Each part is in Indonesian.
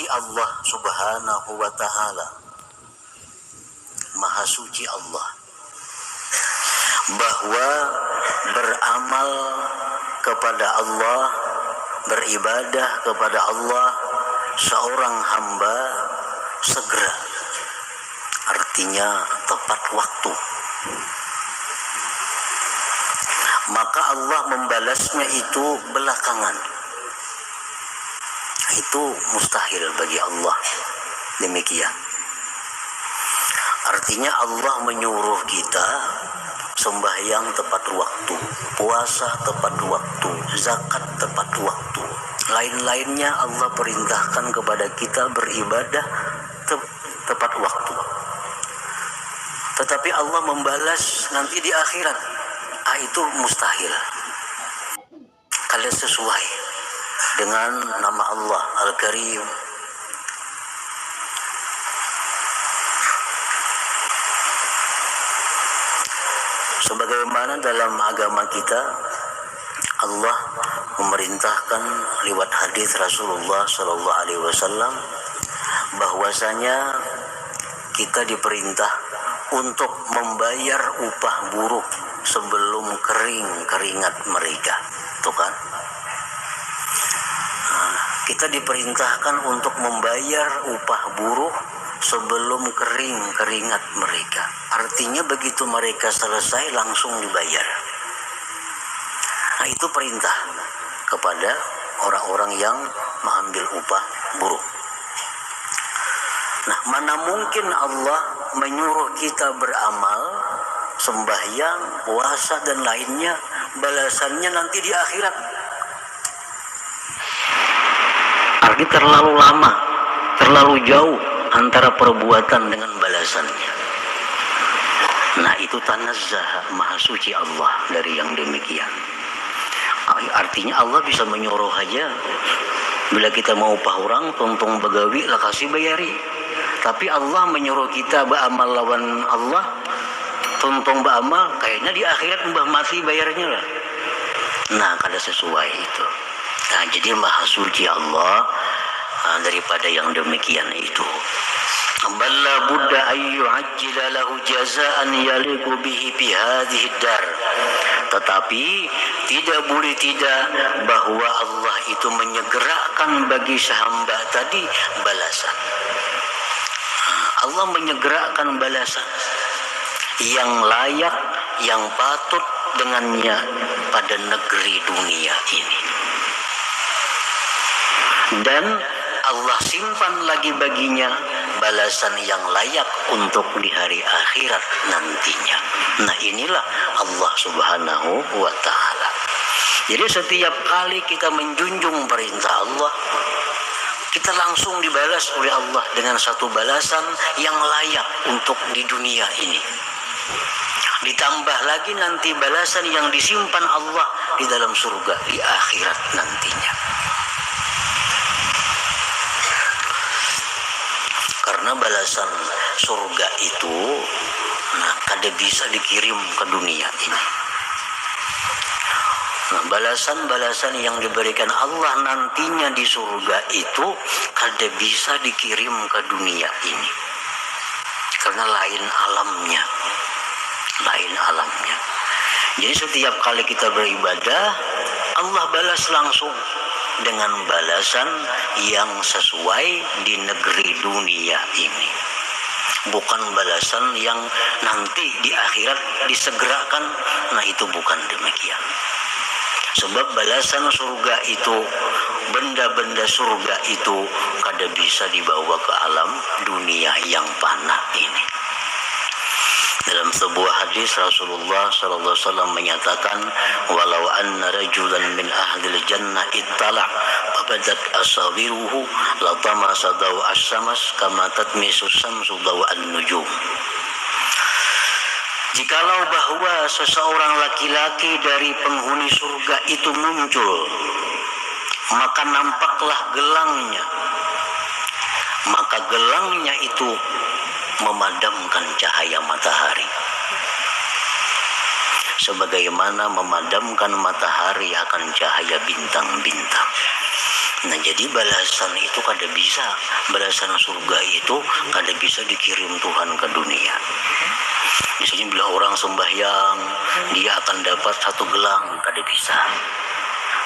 suci Allah Subhanahu wa ta'ala, maha suci Allah, bahwa beramal kepada Allah, beribadah kepada Allah seorang hamba segera, artinya tepat waktu, maka Allah membalasnya itu belakangan. Itu mustahil bagi Allah. Demikian. Artinya Allah menyuruh kita sembahyang tepat waktu, puasa tepat waktu, zakat tepat waktu. Lain-lainnya Allah perintahkan kepada kita beribadah tepat waktu. Tetapi Allah membalas nanti di akhirat. Itu mustahil. Kalau sesuai dengan nama Allah Al-Karim, sebagaimana dalam agama kita Allah memerintahkan lewat hadis Rasulullah Sallallahu Alaihi Wasallam bahwasanya kita diperintah untuk membayar upah buruh sebelum kering keringat mereka, tuh kan? Kita diperintahkan untuk membayar upah buruh sebelum kering keringat mereka. Artinya begitu mereka selesai langsung dibayar. Itu perintah kepada orang-orang yang mengambil upah buruh. Mana mungkin Allah menyuruh kita beramal, sembahyang, puasa dan lainnya, balasannya nanti di akhirat. Arti terlalu lama, terlalu jauh antara perbuatan dengan balasannya. Itu tanazzah, maha suci Allah dari yang demikian. Artinya Allah bisa menyuruh aja, bila kita mau upah orang, tongtong begawi lah kasih bayari. Tapi Allah menyuruh kita beramal lawan Allah, tongtong beramal, kayaknya di akhirat mbah mati bayarnya lah. Kada sesuai itu. Jadi maha suci Allah daripada yang demikian itu. Balla budda ayyu ajjila lahu jazaan yaliqu bihi fi hadhihi dar. Tetapi tidak boleh tidak bahwa Allah itu menyegerakan bagi hamba tadi balasan. Allah menyegerakan balasan yang layak, yang patut dengannya pada negeri dunia ini. Dan Allah simpan lagi baginya balasan yang layak untuk di hari akhirat nantinya. Inilah Allah Subhanahu wa ta'ala. Jadi setiap kali kita menjunjung perintah Allah, kita langsung dibalas oleh Allah dengan satu balasan yang layak untuk di dunia ini. Ditambah lagi nanti balasan yang disimpan Allah di dalam surga di akhirat nantinya. Karena balasan surga itu kada bisa dikirim ke dunia ini. Balasan-balasan yang diberikan Allah nantinya di surga itu kada bisa dikirim ke dunia ini. Karena lain alamnya. Jadi setiap kali kita beribadah, Allah balas langsung dengan balasan yang sesuai di negeri dunia ini. Bukan balasan yang nanti di akhirat disegerakan. Itu bukan demikian. Sebab balasan surga itu, benda-benda surga itu kada bisa dibawa ke alam dunia yang fana ini. Dalam sebuah hadis Rasulullah sallallahu alaihi wasallam menyatakan, walau anna rajulan min ahlil jannah ittala fabadat asabiruhu latamasa daw as-samas kama tatmisu samsu daw an-nujum. Jikalau bahwa seseorang laki-laki dari penghuni surga itu muncul, maka nampaklah gelangnya. Maka gelangnya itu memadamkan cahaya matahari. Sebagaimana memadamkan matahari akan cahaya bintang-bintang. Nah jadi balasan itu kada bisa, balasan surga itu kada bisa dikirim Tuhan ke dunia. Misalnya bila orang sembahyang dia akan dapat 1 gelang, kada bisa.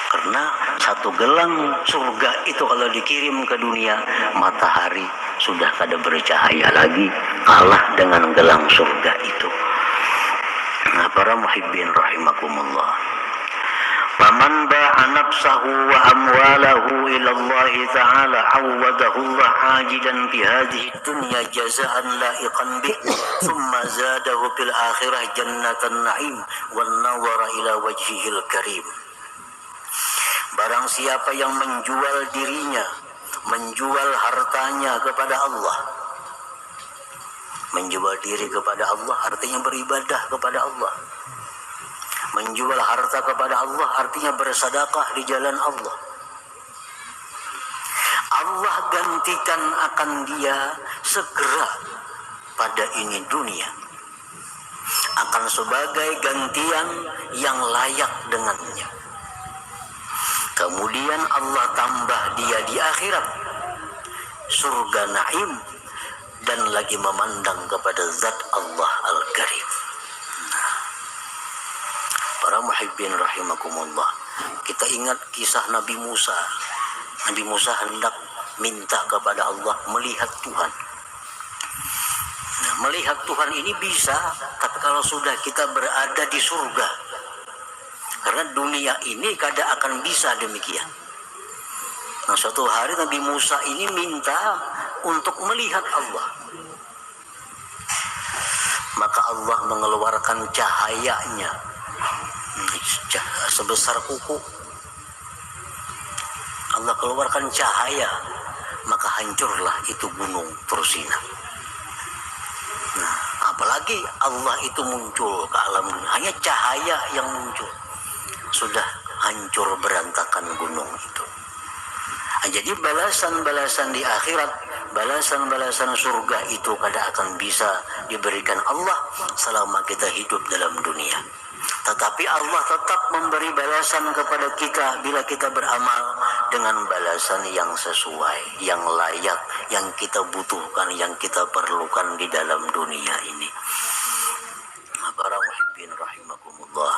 Karena 1 gelang surga itu kalau dikirim ke dunia, matahari sudah kada bercahaya lagi, kalah dengan gelang surga itu. Nah para muhibbin rahimakumullah, faman ba'a nafsahu wa amwalahu ila Allah ta'ala awadahu Allah ajidan fi hadhihi dunya jazaan la'iqan bih thumma zadahu fil akhirah jannatan na'im wan nawara ila wajhihil karim. Barang siapa yang menjual dirinya, menjual hartanya kepada Allah, menjual diri kepada Allah artinya beribadah kepada Allah, menjual harta kepada Allah artinya bersedekah di jalan Allah, Allah gantikan akan dia segera pada ini dunia akan sebagai gantian yang layak dengannya. Kemudian Allah tambah dia di akhirat surga naim dan lagi memandang kepada zat Allah Al-Karim. Para muhibbin rahimakumullah, kita ingat kisah Nabi Musa. Nabi Musa hendak minta kepada Allah melihat Tuhan. Nah, melihat Tuhan ini bisa, tapi kalau sudah kita berada di surga. Karena dunia ini kada akan bisa demikian. Nah suatu hari Nabi Musa ini minta untuk melihat Allah. Maka Allah mengeluarkan cahayanya sebesar kuku. Allah keluarkan cahaya, maka hancurlah itu gunung Tursina. Nah, apalagi Allah itu muncul ke alam dunia, hanya cahaya yang muncul, sudah hancur berantakan gunung itu. Nah, jadi balasan-balasan di akhirat, balasan-balasan surga itu kada akan bisa diberikan Allah selama kita hidup dalam dunia. Tetapi Allah tetap memberi balasan kepada kita bila kita beramal dengan balasan yang sesuai, yang layak, yang kita butuhkan, yang kita perlukan di dalam dunia ini. Para muhibbin rahimakumullah,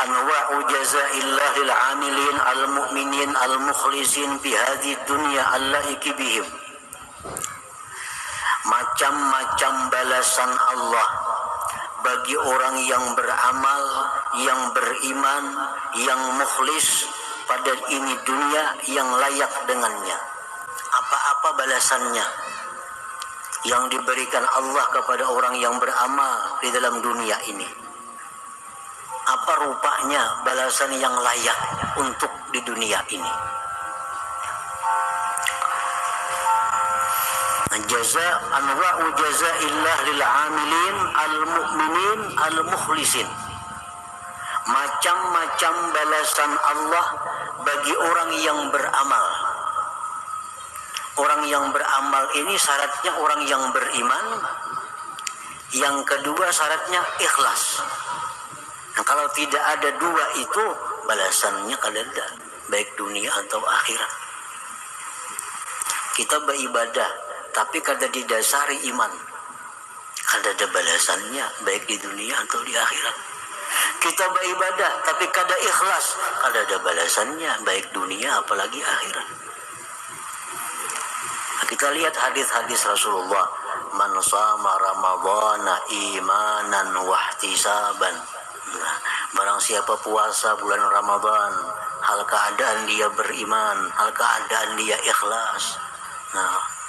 anwa'u jazaillah lil 'amilin al-mu'minin al-mukhlisin fi hadhihi dunya allaiki bihim. Macam-macam balasan Allah bagi orang yang beramal, yang beriman, yang mukhlis pada ini dunia yang layak dengannya. Apa-apa balasannya yang diberikan Allah kepada orang yang beramal di dalam dunia ini? Apa rupanya balasan yang layak untuk di dunia ini? Jaza anwa'u jazaillah lil 'amilin al-mu'minin al-mukhlisin. Macam-macam balasan Allah bagi orang yang beramal. Orang yang beramal ini syaratnya orang yang beriman. Yang kedua syaratnya ikhlas. Nah, kalau tidak ada dua itu balasannya kada ada, baik dunia atau akhirat. Kita beribadah tapi kada didasari iman, kada ada balasannya baik di dunia atau di akhirat. Kita beribadah tapi kada ikhlas, kada ada balasannya baik dunia apalagi akhirat. Nah, kita lihat hadis-hadis Rasulullah, man shama ramadhana imanan wahtisaban. Nah, barang siapa puasa bulan Ramadan hal keadaan dia beriman, hal keadaan dia ikhlas. Nah,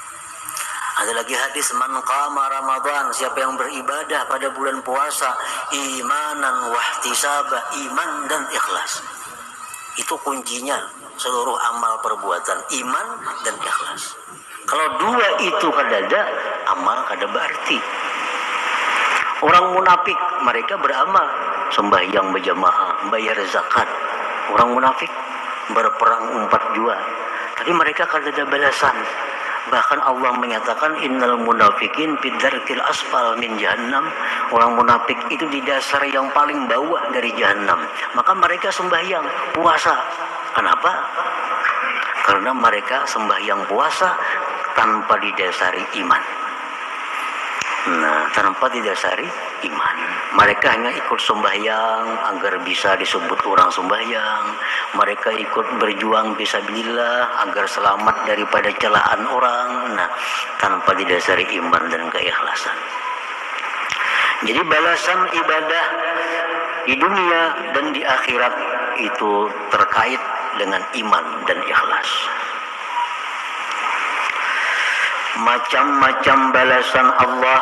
ada lagi hadis man qama Ramadan, siapa yang beribadah pada bulan puasa imanan wahtisaba, iman dan ikhlas. Itu kuncinya seluruh amal perbuatan, iman dan ikhlas. Kalau dua itu kada ada, amal kada berarti. Orang munafik mereka beramal, sembahyang berjamaah, bayar zakat. Orang munafik berperang 4 jua, tapi mereka kada ada balasan. Bahkan Allah menyatakan innal munafikin fid darkil asfal min jahannam. Orang munafik itu di dasar yang paling bawah dari jahannam. Maka mereka sembahyang, puasa. Kenapa? Karena mereka sembahyang puasa tanpa didasari iman. Nah, tanpa didasari iman. Mereka hanya ikut sembahyang agar bisa disebut orang sembahyang. Mereka ikut berjuang fisabilillah agar selamat daripada celaan orang. Nah, tanpa didasari iman dan keikhlasan. Jadi balasan ibadah di dunia dan di akhirat itu terkait dengan iman dan ikhlas. Macam-macam balasan Allah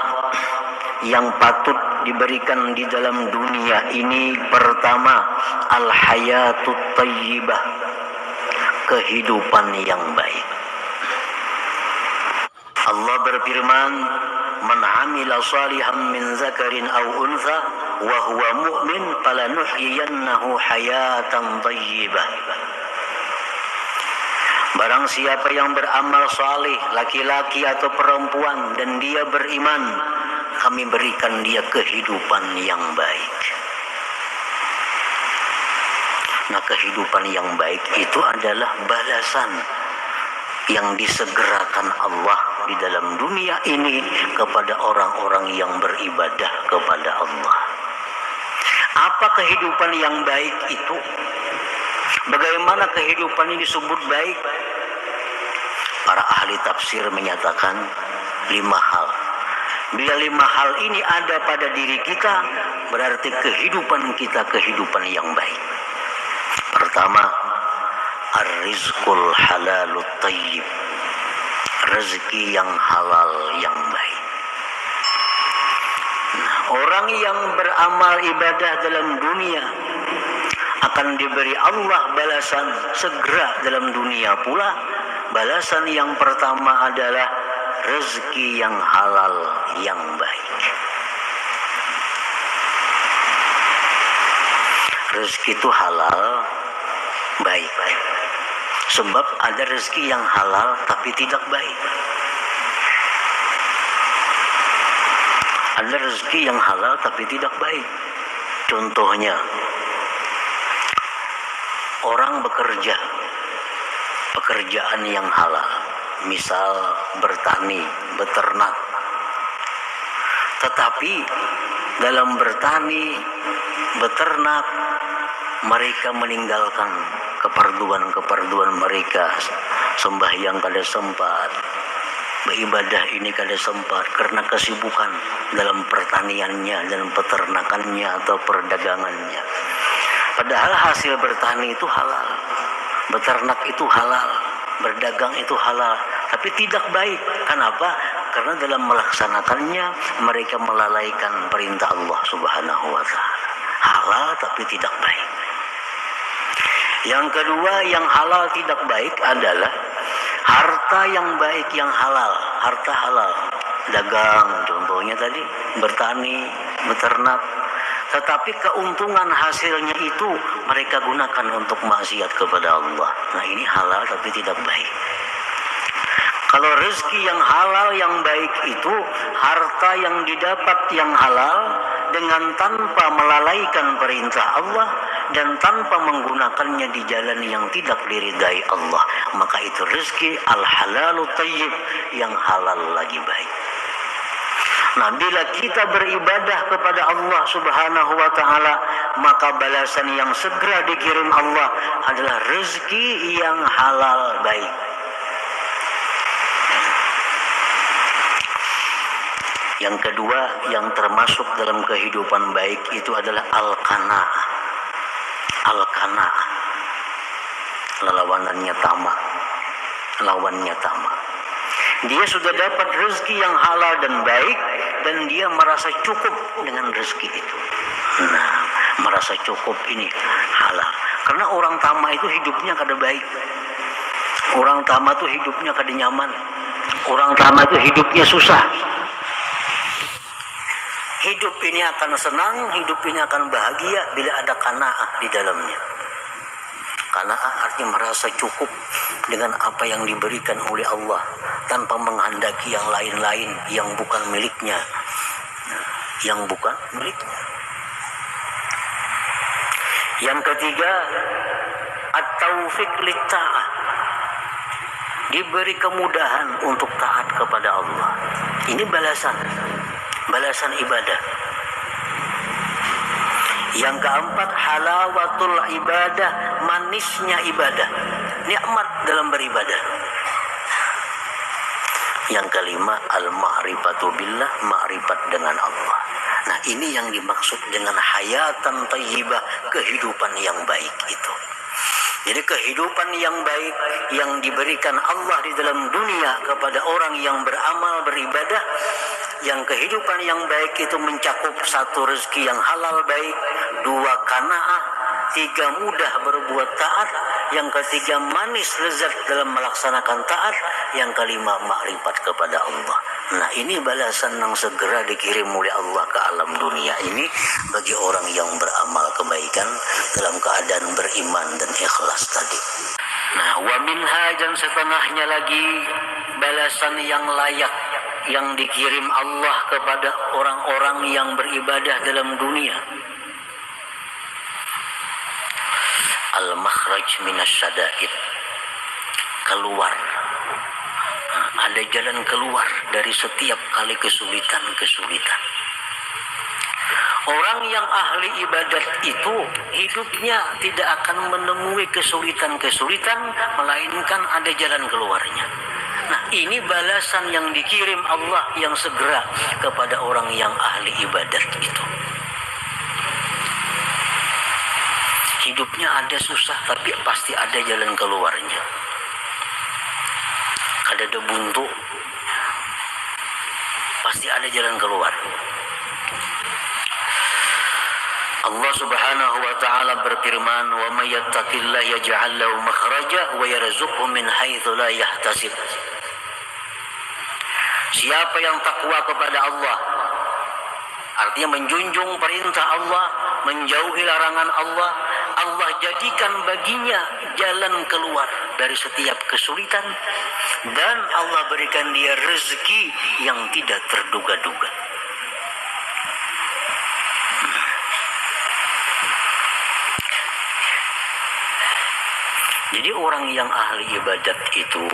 yang patut diberikan di dalam dunia ini. Pertama, al-hayatut thayyibah, kehidupan yang baik. Allah berfirman, man amila salihan min zakarin aw untha wa huwa mu'min falanuhyiyannahu hayatan thayyibah. Barang siapa yang beramal saleh, laki-laki atau perempuan, dan dia beriman, kami berikan dia kehidupan yang baik. Nah, kehidupan yang baik itu adalah balasan yang disegerakan Allah di dalam dunia ini kepada orang-orang yang beribadah kepada Allah. Apa kehidupan yang baik itu? Bagaimana kehidupan ini disebut baik? Para ahli tafsir menyatakan 5 hal. Bila 5 hal ini ada pada diri kita, berarti kehidupan kita kehidupan yang baik. Pertama, ar-rizqul halalut thayyib, rezeki yang halal yang baik. Nah, orang yang beramal ibadah dalam dunia akan diberi Allah balasan segera dalam dunia pula. Balasan yang pertama adalah rezeki yang halal yang baik. Rezeki itu halal baik. Sebab ada rezeki yang halal tapi tidak baik. Ada rezeki yang halal tapi tidak baik. Contohnya, orang bekerja pekerjaan yang halal, misal bertani, beternak. Tetapi dalam bertani, beternak, mereka meninggalkan keperduan mereka. Sembahyang kada sempat, beribadah ini kada sempat karena kesibukan dalam pertaniannya dan peternakannya atau perdagangannya. Padahal hasil bertani itu halal, beternak itu halal, berdagang itu halal, tapi tidak baik. Kenapa? Karena dalam melaksanakannya mereka melalaikan perintah Allah Subhanahu wa ta'ala. Halal tapi tidak baik. Yang kedua, yang halal tidak baik adalah harta yang baik yang halal, harta halal, dagang contohnya tadi, bertani, beternak. Tetapi keuntungan hasilnya itu mereka gunakan untuk maksiat kepada Allah. Nah, ini halal tapi tidak baik. Kalau rezeki yang halal yang baik itu harta yang didapat yang halal dengan tanpa melalaikan perintah Allah dan tanpa menggunakannya di jalan yang tidak diridai Allah. Maka itu rezeki al-halalu thayyib, yang halal lagi baik. Nah, bila kita beribadah kepada Allah Subhanahu wa ta'ala, maka balasan yang segera dikirim Allah adalah rezeki yang halal baik. Yang kedua, yang termasuk dalam kehidupan baik itu adalah al-qanaah. Al-qanaah, lawanannya tamak, lawannya tamak. Dia sudah dapat rezeki yang halal dan baik, dan dia merasa cukup dengan rezeki itu. Nah, merasa cukup ini halal. Karena orang tamak itu hidupnya kada baik. Orang tamak itu hidupnya kada nyaman. Orang tamak itu hidupnya susah. Hidup ini akan senang, hidup ini akan bahagia bila ada qanaah di dalamnya. Qanaah artinya merasa cukup dengan apa yang diberikan oleh Allah, tanpa menghendaki yang lain-lain yang bukan miliknya, Yang ketiga, at-taufiq lit-ta'ah, diberi kemudahan untuk taat kepada Allah. Ini balasan ibadah. Yang keempat, halawatul ibadah, manisnya ibadah, nikmat dalam beribadah. Yang kelima, al-ma'rifatu billah, ma'rifat dengan Allah. Nah, ini yang dimaksud dengan hayatan thayyibah, kehidupan yang baik itu. Jadi kehidupan yang baik yang diberikan Allah di dalam dunia kepada orang yang beramal beribadah, yang kehidupan yang baik itu mencakup satu, rezeki yang halal baik, dua, qanaah, tiga, mudah berbuat taat, yang ketiga manis lezat dalam melaksanakan taat, yang kelima makrifat kepada Allah. Nah, ini balasan yang segera dikirim oleh Allah ke alam dunia ini bagi orang yang beramal kebaikan dalam keadaan beriman dan ikhlas tadi. Nah, wa minha, dan setengahnya lagi balasan yang layak yang dikirim Allah kepada orang-orang yang beribadah dalam dunia. Al-makhraj minasyada'id, keluar. Ada jalan keluar dari setiap kali kesulitan. Orang yang ahli ibadat itu hidupnya tidak akan menemui kesulitan, melainkan ada jalan keluarnya. Nah, ini balasan yang dikirim Allah yang segera kepada orang yang ahli ibadat itu. Hidupnya ada susah, tapi pasti ada jalan keluarnya. Ada buntu, pasti ada jalan keluar. Allah Subhanahu wa taala berfirman, "Wa may yattaqillaha yaj'al lahu makhraja wa yarzuqhu min haitsu la yahtasib." Siapa yang takwa kepada Allah, artinya menjunjung perintah Allah, menjauhi larangan Allah, Allah jadikan baginya jalan keluar dari setiap kesulitan, dan Allah berikan dia rezeki yang tidak terduga-duga. Jadi orang yang ahli ibadat itu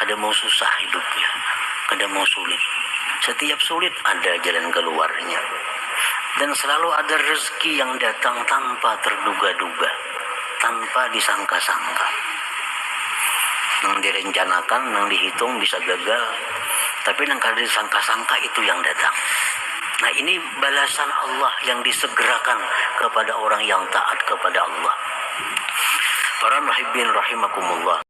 kadang mau susah hidupnya, kadang mau sulit. Setiap sulit ada jalan keluarnya. Dan selalu ada rezeki yang datang tanpa terduga-duga, tanpa disangka-sangka. Yang direncanakan, yang dihitung bisa gagal, tapi yang kada disangka-sangka itu yang datang. Nah, ini balasan Allah yang disegerakan kepada orang yang taat kepada Allah. Para muhibbin rahimakumullah.